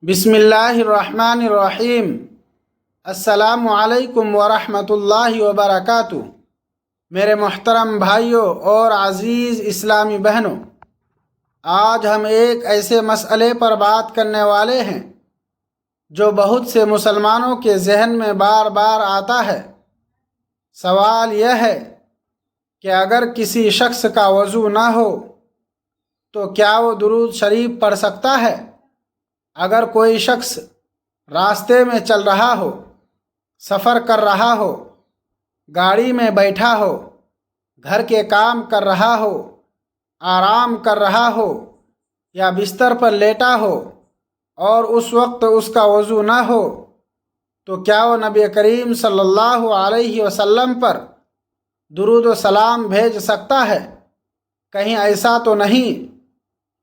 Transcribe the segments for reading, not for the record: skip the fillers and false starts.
بسم اللہ الرحمن الرحیم۔ السلام علیکم ورحمۃ اللہ وبرکاتہ۔ میرے محترم بھائیوں اور عزیز اسلامی بہنوں، آج ہم ایک ایسے مسئلے پر بات کرنے والے ہیں جو بہت سے مسلمانوں کے ذہن میں بار بار آتا ہے۔ سوال یہ ہے کہ اگر کسی شخص کا وضو نہ ہو تو کیا وہ درود شریف پڑھ سکتا ہے؟ اگر کوئی شخص راستے میں چل رہا ہو، سفر کر رہا ہو، گاڑی میں بیٹھا ہو، گھر کے کام کر رہا ہو، آرام کر رہا ہو یا بستر پر لیٹا ہو اور اس وقت اس کا وضو نہ ہو تو کیا وہ نبی کریم صلی اللہ علیہ وسلم پر درود و سلام بھیج سکتا ہے؟ کہیں ایسا تو نہیں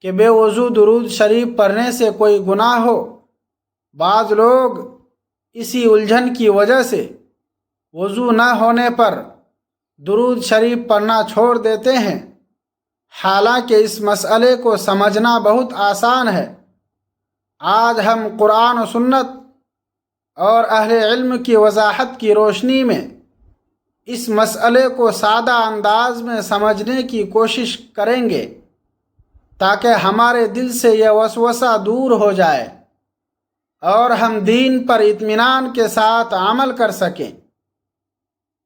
کہ بے وضو درود شریف پڑھنے سے کوئی گناہ ہو؟ بعض لوگ اسی الجھن کی وجہ سے وضو نہ ہونے پر درود شریف پڑھنا چھوڑ دیتے ہیں، حالانکہ اس مسئلے کو سمجھنا بہت آسان ہے۔ آج ہم قرآن و سنت اور اہل علم کی وضاحت کی روشنی میں اس مسئلے کو سادہ انداز میں سمجھنے کی کوشش کریں گے تاکہ ہمارے دل سے یہ وسوسہ دور ہو جائے اور ہم دین پر اطمینان کے ساتھ عمل کر سکیں۔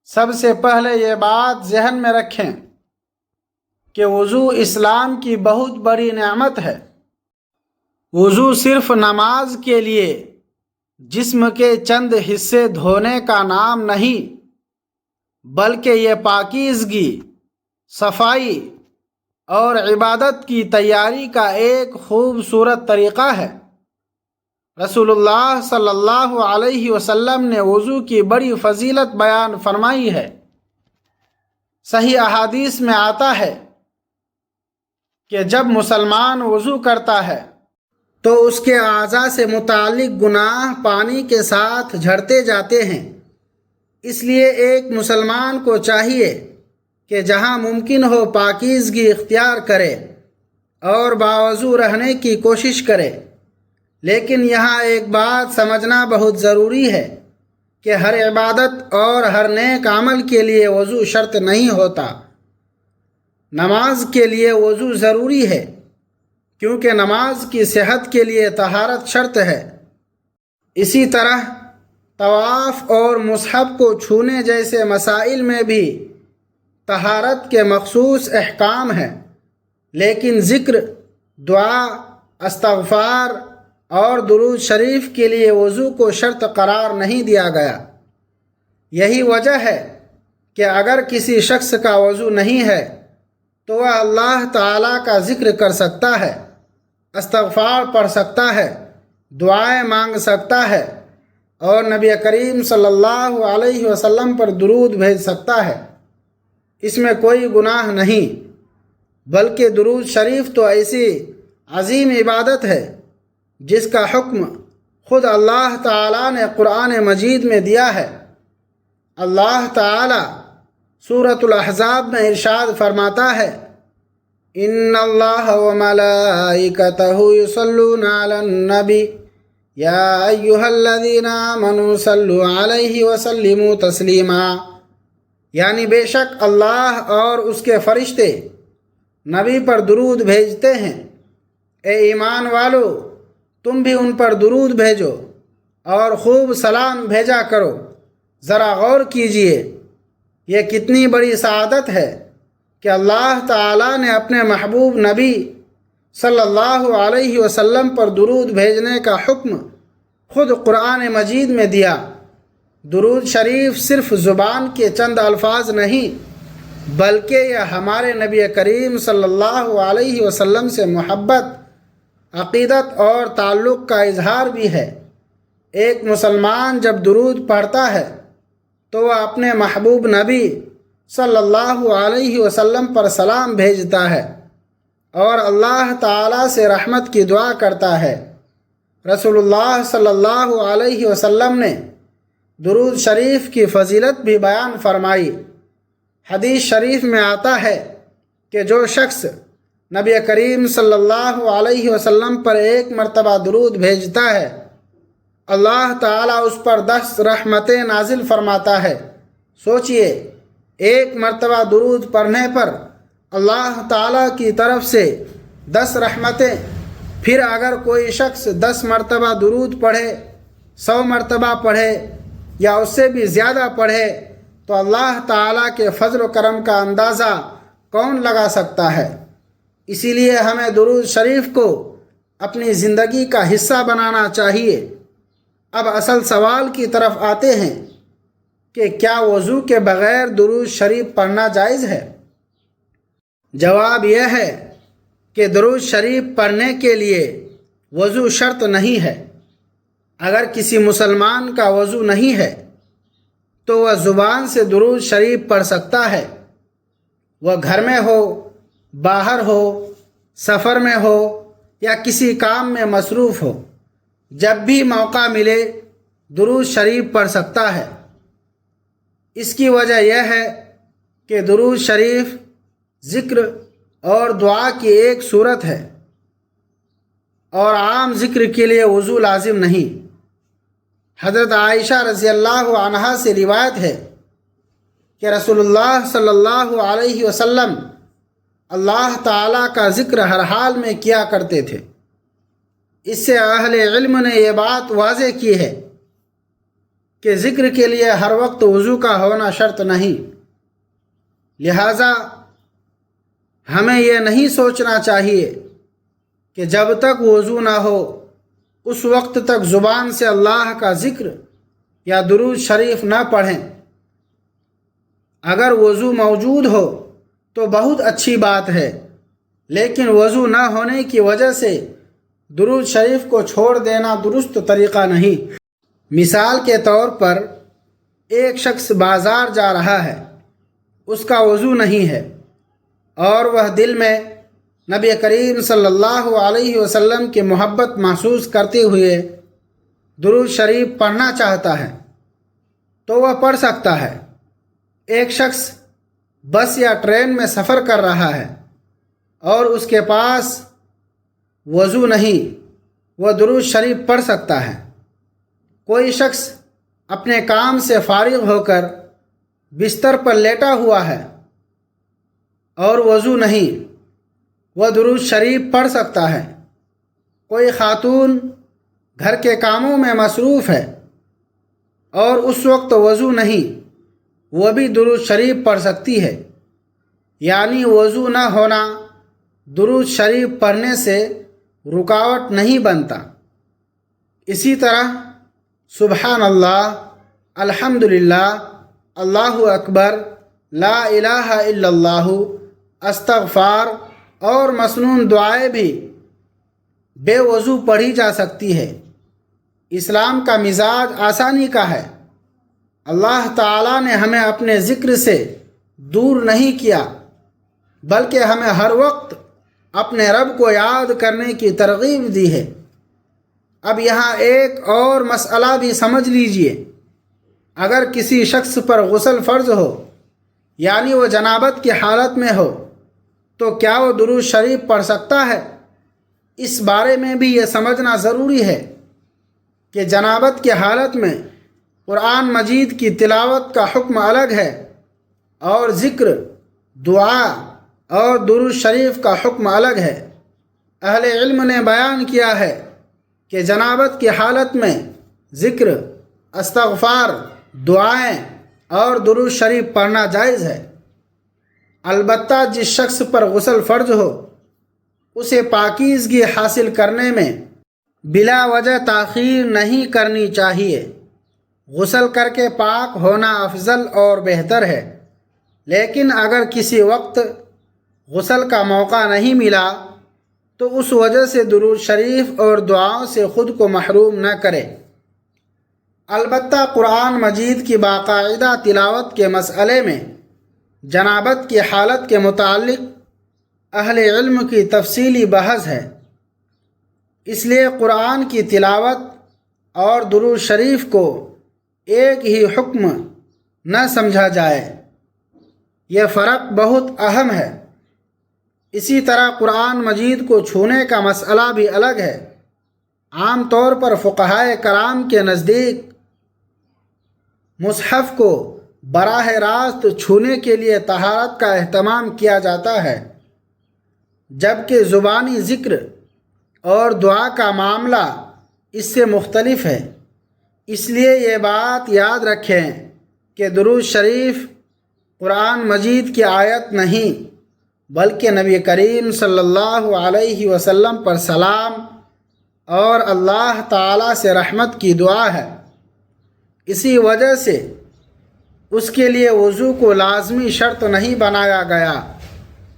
سب سے پہلے یہ بات ذہن میں رکھیں کہ وضو اسلام کی بہت بڑی نعمت ہے۔ وضو صرف نماز کے لیے جسم کے چند حصے دھونے کا نام نہیں، بلکہ یہ پاکیزگی، صفائی اور عبادت کی تیاری کا ایک خوبصورت طریقہ ہے۔ رسول اللہ صلی اللہ علیہ وسلم نے وضو کی بڑی فضیلت بیان فرمائی ہے۔ صحیح احادیث میں آتا ہے کہ جب مسلمان وضو کرتا ہے تو اس کے اعضاء سے متعلق گناہ پانی کے ساتھ جھڑتے جاتے ہیں۔ اس لیے ایک مسلمان کو چاہیے کہ جہاں ممکن ہو پاکیزگی اختیار کرے اور باوضو رہنے کی کوشش کرے۔ لیکن یہاں ایک بات سمجھنا بہت ضروری ہے کہ ہر عبادت اور ہر نیک عمل کے لیے وضو شرط نہیں ہوتا۔ نماز کے لیے وضو ضروری ہے کیونکہ نماز کی صحت کے لیے طہارت شرط ہے۔ اسی طرح طواف اور مصحف کو چھونے جیسے مسائل میں بھی طہارت کے مخصوص احکام ہیں، لیکن ذکر، دعا، استغفار اور درود شریف کے لیے وضو کو شرط قرار نہیں دیا گیا۔ یہی وجہ ہے کہ اگر کسی شخص کا وضو نہیں ہے تو وہ اللہ تعالیٰ کا ذکر کر سکتا ہے، استغفار پڑھ سکتا ہے، دعائیں مانگ سکتا ہے اور نبی کریم صلی اللہ علیہ وسلم پر درود بھیج سکتا ہے۔ اس میں کوئی گناہ نہیں، بلکہ درود شریف تو ایسی عظیم عبادت ہے جس کا حکم خود اللہ تعالیٰ نے قرآن مجید میں دیا ہے۔ اللہ تعالیٰ سورۃ الاحزاب میں ارشاد فرماتا ہے، ان اللہ وملائکتہ یصلون علی النبی یا ایھا الذین آمنوا صلوا علیہ وسلموا تسلیما، یعنی بے شک اللہ اور اس کے فرشتے نبی پر درود بھیجتے ہیں۔ اے ایمان والو، تم بھی ان پر درود بھیجو اور خوب سلام بھیجا کرو۔ ذرا غور کیجئے، یہ کتنی بڑی سعادت ہے کہ اللہ تعالیٰ نے اپنے محبوب نبی صلی اللہ علیہ وسلم پر درود بھیجنے کا حکم خود قرآن مجید میں دیا۔ درود شریف صرف زبان کے چند الفاظ نہیں، بلکہ یہ ہمارے نبی کریم صلی اللہ علیہ وسلم سے محبت، عقیدت اور تعلق کا اظہار بھی ہے۔ ایک مسلمان جب درود پڑھتا ہے تو وہ اپنے محبوب نبی صلی اللہ علیہ وسلم پر سلام بھیجتا ہے اور اللہ تعالیٰ سے رحمت کی دعا کرتا ہے۔ رسول اللہ صلی اللہ علیہ وسلم نے درود شریف کی فضیلت بھی بیان فرمائی۔ حدیث شریف میں آتا ہے کہ جو شخص نبی کریم صلی اللہ علیہ وسلم پر ایک مرتبہ درود بھیجتا ہے، اللہ تعالیٰ اس پر 10 رحمتیں نازل فرماتا ہے۔ سوچئے، ایک مرتبہ درود پڑھنے پر اللہ تعالیٰ کی طرف سے 10 رحمتیں، پھر اگر کوئی شخص 10 مرتبہ درود پڑھے، 100 مرتبہ پڑھے یا اس سے بھی زیادہ پڑھے، تو اللہ تعالیٰ کے فضل و کرم کا اندازہ کون لگا سکتا ہے؟ اسی لیے ہمیں درود شریف کو اپنی زندگی کا حصہ بنانا چاہیے۔ اب اصل سوال کی طرف آتے ہیں کہ کیا وضو کے بغیر درود شریف پڑھنا جائز ہے؟ جواب یہ ہے کہ درود شریف پڑھنے کے لیے وضو شرط نہیں ہے۔ اگر کسی مسلمان کا وضو نہیں ہے تو وہ زبان سے درود شریف پڑھ سکتا ہے۔ وہ گھر میں ہو، باہر ہو، سفر میں ہو یا کسی کام میں مصروف ہو، جب بھی موقع ملے درود شریف پڑھ سکتا ہے۔ اس کی وجہ یہ ہے کہ درود شریف ذکر اور دعا کی ایک صورت ہے اور عام ذکر کے لیے وضو لازم نہیں۔ حضرت عائشہ رضی اللہ عنہا سے روایت ہے کہ رسول اللہ صلی اللہ علیہ وسلم اللہ تعالیٰ کا ذکر ہر حال میں کیا کرتے تھے۔ اس سے اہل علم نے یہ بات واضح کی ہے کہ ذکر کے لیے ہر وقت وضو کا ہونا شرط نہیں۔ لہٰذا ہمیں یہ نہیں سوچنا چاہیے کہ جب تک وضو نہ ہو اس وقت تک زبان سے اللہ کا ذکر یا درود شریف نہ پڑھیں۔ اگر وضو موجود ہو تو بہت اچھی بات ہے، لیکن وضو نہ ہونے کی وجہ سے درود شریف کو چھوڑ دینا درست طریقہ نہیں۔ مثال کے طور پر ایک شخص بازار جا رہا ہے، اس کا وضو نہیں ہے اور وہ دل میں نبی کریم صلی اللہ علیہ وسلم کی محبت محسوس کرتے ہوئے درود شریف پڑھنا چاہتا ہے تو وہ پڑھ سکتا ہے۔ ایک شخص بس یا ٹرین میں سفر کر رہا ہے اور اس کے پاس وضو نہیں، وہ درود شریف پڑھ سکتا ہے۔ کوئی شخص اپنے کام سے فارغ ہو کر بستر پر لیٹا ہوا ہے اور وضو نہیں، وہ درود شریف پڑھ سکتا ہے۔ کوئی خاتون گھر کے کاموں میں مصروف ہے اور اس وقت وضو نہیں، وہ بھی درود شریف پڑھ سکتی ہے۔ یعنی وضو نہ ہونا درود شریف پڑھنے سے رکاوٹ نہیں بنتا۔ اسی طرح سبحان اللہ، الحمدللہ، اللہ اکبر، لا الہ الا اللہ، استغفار اور مسنون دعائیں بھی بے وضو پڑھی جا سکتی ہے۔ اسلام کا مزاج آسانی کا ہے۔ اللہ تعالیٰ نے ہمیں اپنے ذکر سے دور نہیں کیا، بلکہ ہمیں ہر وقت اپنے رب کو یاد کرنے کی ترغیب دی ہے۔ اب یہاں ایک اور مسئلہ بھی سمجھ لیجئے۔ اگر کسی شخص پر غسل فرض ہو، یعنی وہ جنابت کی حالت میں ہو، تو کیا وہ درود شریف پڑھ سکتا ہے؟ اس بارے میں بھی یہ سمجھنا ضروری ہے کہ جنابت کی حالت میں قرآن مجید کی تلاوت کا حکم الگ ہے اور ذکر، دعا اور درود شریف کا حکم الگ ہے۔ اہل علم نے بیان کیا ہے کہ جنابت کی حالت میں ذکر، استغفار، دعائیں اور درود شریف پڑھنا جائز ہے۔ البتہ جس شخص پر غسل فرض ہو اسے پاکیزگی حاصل کرنے میں بلا وجہ تاخیر نہیں کرنی چاہیے۔ غسل کر کے پاک ہونا افضل اور بہتر ہے، لیکن اگر کسی وقت غسل کا موقع نہیں ملا تو اس وجہ سے درود شریف اور دعاؤں سے خود کو محروم نہ کرے۔ البتہ قرآن مجید کی باقاعدہ تلاوت کے مسئلے میں جنابت کی حالت کے متعلق اہل علم کی تفصیلی بحث ہے۔ اس لیے قرآن کی تلاوت اور درود شریف کو ایک ہی حکم نہ سمجھا جائے، یہ فرق بہت اہم ہے۔ اسی طرح قرآن مجید کو چھونے کا مسئلہ بھی الگ ہے۔ عام طور پر فقہائے کرام کے نزدیک مصحف کو براہ راست چھونے کے لیے طہارت کا اہتمام کیا جاتا ہے، جبکہ زبانی ذکر اور دعا کا معاملہ اس سے مختلف ہے۔ اس لیے یہ بات یاد رکھیں کہ درود شریف قرآن مجید کی آیت نہیں، بلکہ نبی کریم صلی اللہ علیہ وسلم پر سلام اور اللہ تعالیٰ سے رحمت کی دعا ہے۔ اسی وجہ سے اس کے لیے وضو کو لازمی شرط نہیں بنایا گیا۔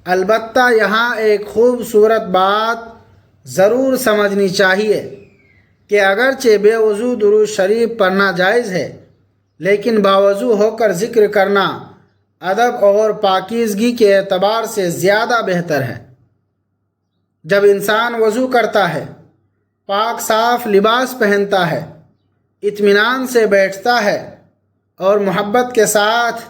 البتہ یہاں ایک خوبصورت بات ضرور سمجھنی چاہیے کہ اگرچہ بے وضو درود شریف پڑھنا جائز ہے، لیکن باوضو ہو کر ذکر کرنا ادب اور پاکیزگی کے اعتبار سے زیادہ بہتر ہے۔ جب انسان وضو کرتا ہے، پاک صاف لباس پہنتا ہے، اطمینان سے بیٹھتا ہے اور محبت کے ساتھ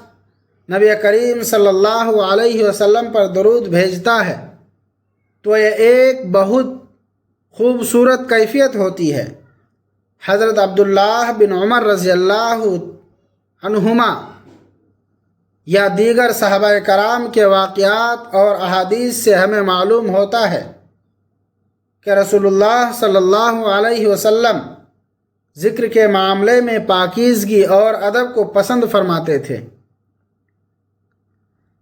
نبی کریم صلی اللہ علیہ وسلم پر درود بھیجتا ہے، تو یہ ایک بہت خوبصورت کیفیت ہوتی ہے۔ حضرت عبداللہ بن عمر رضی اللہ عنہما یا دیگر صحابہ کرام کے واقعات اور احادیث سے ہمیں معلوم ہوتا ہے کہ رسول اللہ صلی اللہ علیہ وسلم ذکر کے معاملے میں پاکیزگی اور ادب کو پسند فرماتے تھے۔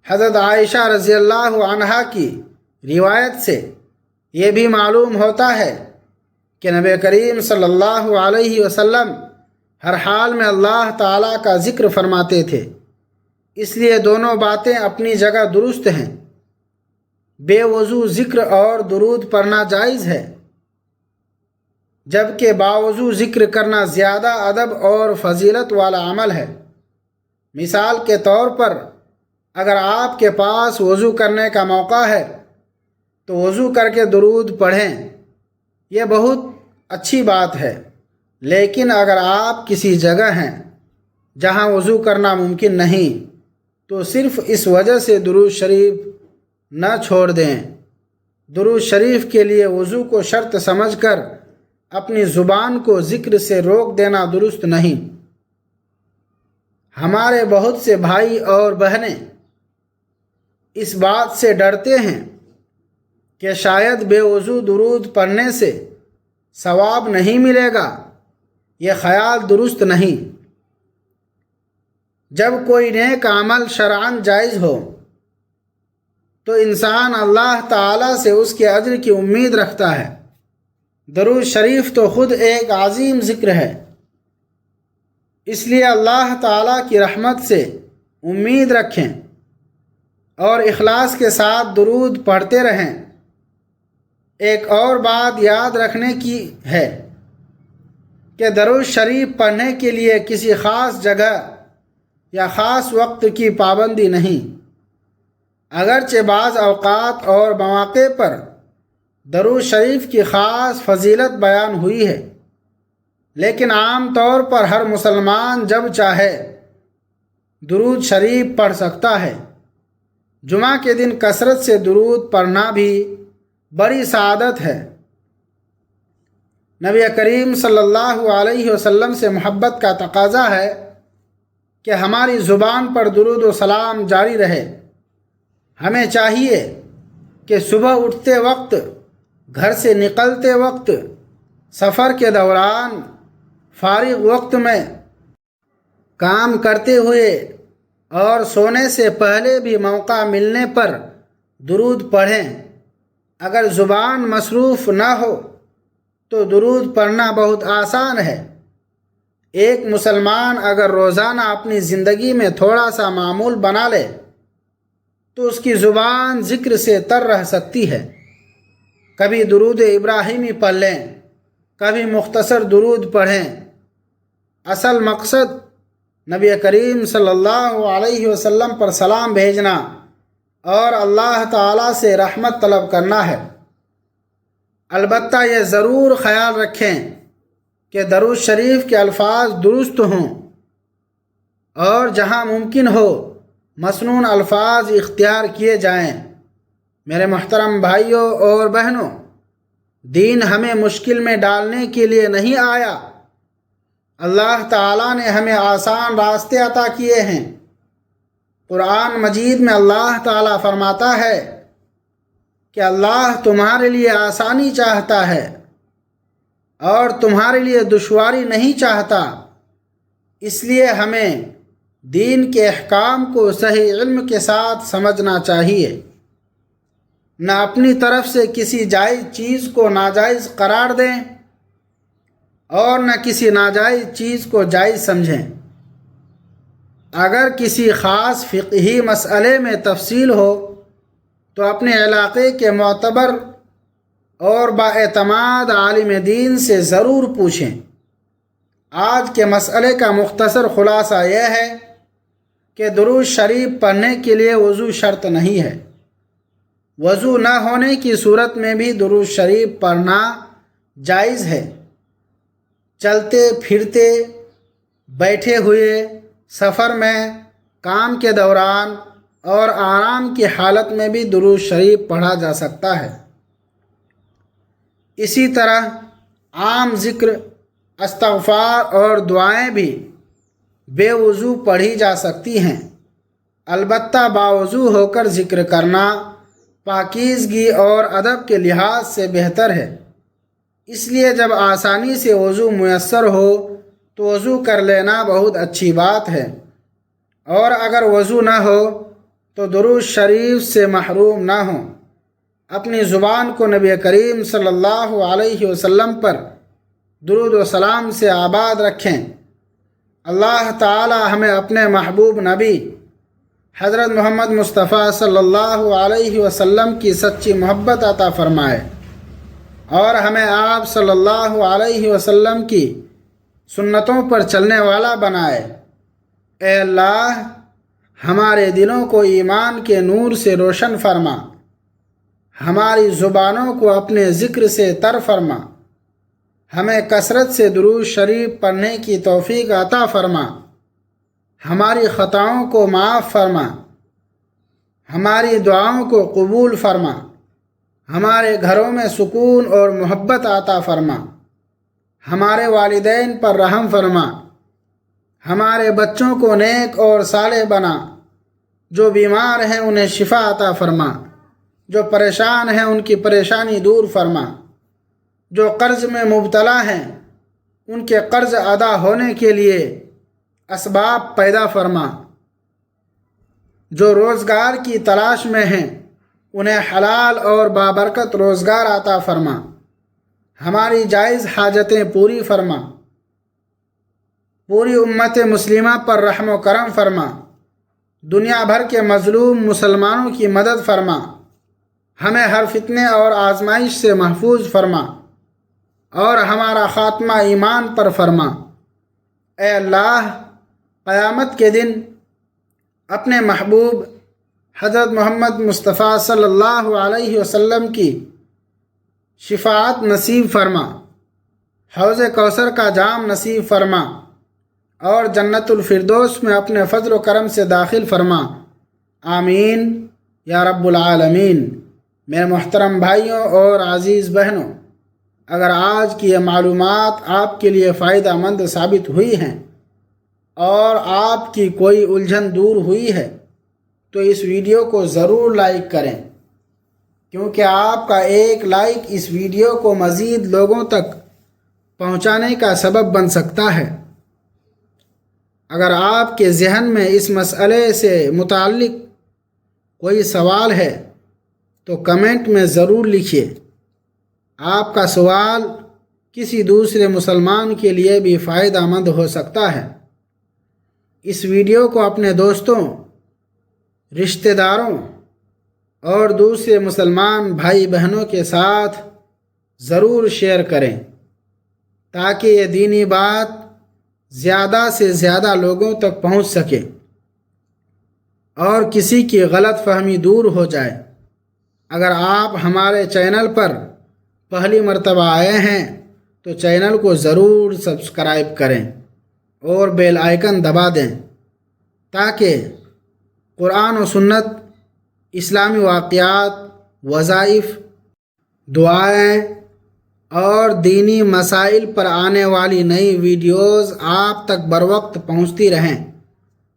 حضرت عائشہ رضی اللہ عنہا کی روایت سے یہ بھی معلوم ہوتا ہے کہ نبی کریم صلی اللہ علیہ وسلم ہر حال میں اللہ تعالیٰ کا ذکر فرماتے تھے۔ اس لیے دونوں باتیں اپنی جگہ درست ہیں۔ بے وضو ذکر اور درود پڑھنا جائز ہے، جبکہ باوضو ذکر کرنا زیادہ ادب اور فضیلت والا عمل ہے۔ مثال کے طور پر اگر آپ کے پاس وضو کرنے کا موقع ہے تو وضو کر کے درود پڑھیں، یہ بہت اچھی بات ہے۔ لیکن اگر آپ کسی جگہ ہیں جہاں وضو کرنا ممکن نہیں تو صرف اس وجہ سے درود شریف نہ چھوڑ دیں۔ درود شریف کے لیے وضو کو شرط سمجھ کر اپنی زبان کو ذکر سے روک دینا درست نہیں۔ ہمارے بہت سے بھائی اور بہنیں اس بات سے ڈرتے ہیں کہ شاید بے وضو درود پڑھنے سے ثواب نہیں ملے گا۔ یہ خیال درست نہیں۔ جب کوئی نیک عمل شرعاً جائز ہو تو انسان اللہ تعالیٰ سے اس کے اجر کی امید رکھتا ہے۔ درود شریف تو خود ایک عظیم ذکر ہے، اس لیے اللہ تعالیٰ کی رحمت سے امید رکھیں اور اخلاص کے ساتھ درود پڑھتے رہیں۔ ایک اور بات یاد رکھنے کی ہے کہ درود شریف پڑھنے کے لیے کسی خاص جگہ یا خاص وقت کی پابندی نہیں۔ اگرچہ بعض اوقات اور مواقع پر درود شریف کی خاص فضیلت بیان ہوئی ہے، لیکن عام طور پر ہر مسلمان جب چاہے درود شریف پڑھ سکتا ہے۔ جمعہ کے دن کثرت سے درود پڑھنا بھی بڑی سعادت ہے۔ نبی کریم صلی اللہ علیہ وسلم سے محبت کا تقاضا ہے کہ ہماری زبان پر درود و سلام جاری رہے۔ ہمیں چاہیے کہ صبح اٹھتے وقت، گھر سے نکلتے وقت، سفر کے دوران، فارغ وقت میں، کام کرتے ہوئے اور سونے سے پہلے بھی موقع ملنے پر درود پڑھیں۔ اگر زبان مصروف نہ ہو تو درود پڑھنا بہت آسان ہے۔ ایک مسلمان اگر روزانہ اپنی زندگی میں تھوڑا سا معمول بنا لے تو اس کی زبان ذکر سے تر رہ سکتی ہے۔ کبھی درود ابراہیمی پڑھ لیں، کبھی مختصر درود پڑھیں۔ اصل مقصد نبی کریم صلی اللہ علیہ وسلم پر سلام بھیجنا اور اللہ تعالیٰ سے رحمت طلب کرنا ہے۔ البتہ یہ ضرور خیال رکھیں کہ درود شریف کے الفاظ درست ہوں اور جہاں ممکن ہو مسنون الفاظ اختیار کیے جائیں۔ میرے محترم بھائیوں اور بہنوں، دین ہمیں مشکل میں ڈالنے کے لیے نہیں آیا۔ اللہ تعالیٰ نے ہمیں آسان راستے عطا کیے ہیں۔ قرآن مجید میں اللہ تعالیٰ فرماتا ہے کہ اللہ تمہارے لیے آسانی چاہتا ہے اور تمہارے لیے دشواری نہیں چاہتا۔ اس لیے ہمیں دین کے احکام کو صحیح علم کے ساتھ سمجھنا چاہیے، نہ اپنی طرف سے کسی جائز چیز کو ناجائز قرار دیں اور نہ کسی ناجائز چیز کو جائز سمجھیں۔ اگر کسی خاص فقہی مسئلے میں تفصیل ہو تو اپنے علاقے کے معتبر اور باعتماد عالم دین سے ضرور پوچھیں۔ آج کے مسئلے کا مختصر خلاصہ یہ ہے کہ درود شریف پڑھنے کے لیے وضو شرط نہیں ہے۔ وضو نہ ہونے کی صورت میں بھی درود شریف پڑھنا جائز ہے۔ چلتے پھرتے، بیٹھے ہوئے، سفر میں، کام کے دوران اور آرام کی حالت میں بھی درود شریف پڑھا جا سکتا ہے۔ اسی طرح عام ذکر، استغفار اور دعائیں بھی بے وضو پڑھی جا سکتی ہیں، البتہ باوضو ہو کر ذکر کرنا پاکیزگی اور ادب کے لحاظ سے بہتر ہے۔ اس لیے جب آسانی سے وضو میسر ہو تو وضو کر لینا بہت اچھی بات ہے، اور اگر وضو نہ ہو تو درود شریف سے محروم نہ ہوں۔ اپنی زبان کو نبی کریم صلی اللہ علیہ وسلم پر درود و سلام سے آباد رکھیں۔ اللہ تعالی ہمیں اپنے محبوب نبی حضرت محمد مصطفیٰ صلی اللہ علیہ وسلم کی سچی محبت عطا فرمائے اور ہمیں آپ صلی اللہ علیہ وسلم کی سنتوں پر چلنے والا بنائے۔ اے اللہ، ہمارے دلوں کو ایمان کے نور سے روشن فرما، ہماری زبانوں کو اپنے ذکر سے تر فرما، ہمیں کثرت سے درود شریف پڑھنے کی توفیق عطا فرما، ہماری خطاؤں کو معاف فرما، ہماری دعاؤں کو قبول فرما، ہمارے گھروں میں سکون اور محبت عطا فرما، ہمارے والدین پر رحم فرما، ہمارے بچوں کو نیک اور صالح بنا، جو بیمار ہیں انہیں شفا عطا فرما، جو پریشان ہیں ان کی پریشانی دور فرما، جو قرض میں مبتلا ہیں ان کے قرض ادا ہونے کے لیے اسباب پیدا فرما، جو روزگار کی تلاش میں ہیں انہیں حلال اور بابرکت روزگار عطا فرما، ہماری جائز حاجتیں پوری فرما، پوری امت مسلمہ پر رحم و کرم فرما، دنیا بھر کے مظلوم مسلمانوں کی مدد فرما، ہمیں ہر فتنے اور آزمائش سے محفوظ فرما اور ہمارا خاتمہ ایمان پر فرما۔ اے اللہ، قیامت کے دن اپنے محبوب حضرت محمد مصطفیٰ صلی اللہ علیہ وسلم کی شفاعت نصیب فرما، حوض کوثر کا جام نصیب فرما اور جنت الفردوس میں اپنے فضل و کرم سے داخل فرما۔ آمین یا رب العالمین۔ میرے محترم بھائیوں اور عزیز بہنوں، اگر آج کی یہ معلومات آپ کے لیے فائدہ مند ثابت ہوئی ہیں اور آپ کی کوئی الجھن دور ہوئی ہے تو اس ویڈیو کو ضرور لائک کریں، کیونکہ آپ کا ایک لائک اس ویڈیو کو مزید لوگوں تک پہنچانے کا سبب بن سکتا ہے۔ اگر آپ کے ذہن میں اس مسئلے سے متعلق کوئی سوال ہے تو کمنٹ میں ضرور لکھیے۔ آپ کا سوال کسی دوسرے مسلمان کے لیے بھی فائدہ مند ہو سکتا ہے۔ اس ویڈیو کو اپنے دوستوں، رشتہ داروں اور دوسرے مسلمان بھائی بہنوں کے ساتھ ضرور شیئر کریں تاکہ یہ دینی بات زیادہ سے زیادہ لوگوں تک پہنچ سکے اور کسی کی غلط فہمی دور ہو جائے۔ اگر آپ ہمارے چینل پر پہلی مرتبہ آئے ہیں تو چینل کو ضرور سبسکرائب کریں اور بیل آئیکن دبا دیں تاکہ قرآن و سنت، اسلامی واقعات، وظائف، دعائیں اور دینی مسائل پر آنے والی نئی ویڈیوز آپ تک بروقت پہنچتی رہیں۔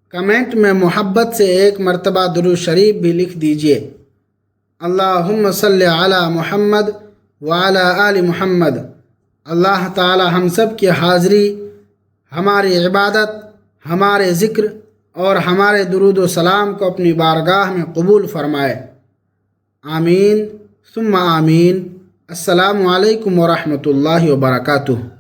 کمنٹ میں محبت سے ایک مرتبہ درود شریف بھی لکھ دیجیے۔ اللہم صلی علی محمد وعلی آل محمد۔ اللہ تعالی ہم سب کی حاضری، ہماری عبادت، ہمارے ذکر اور ہمارے درود و سلام کو اپنی بارگاہ میں قبول فرمائے۔ آمین ثم آمین۔ السلام علیکم ورحمۃ اللہ وبرکاتہ۔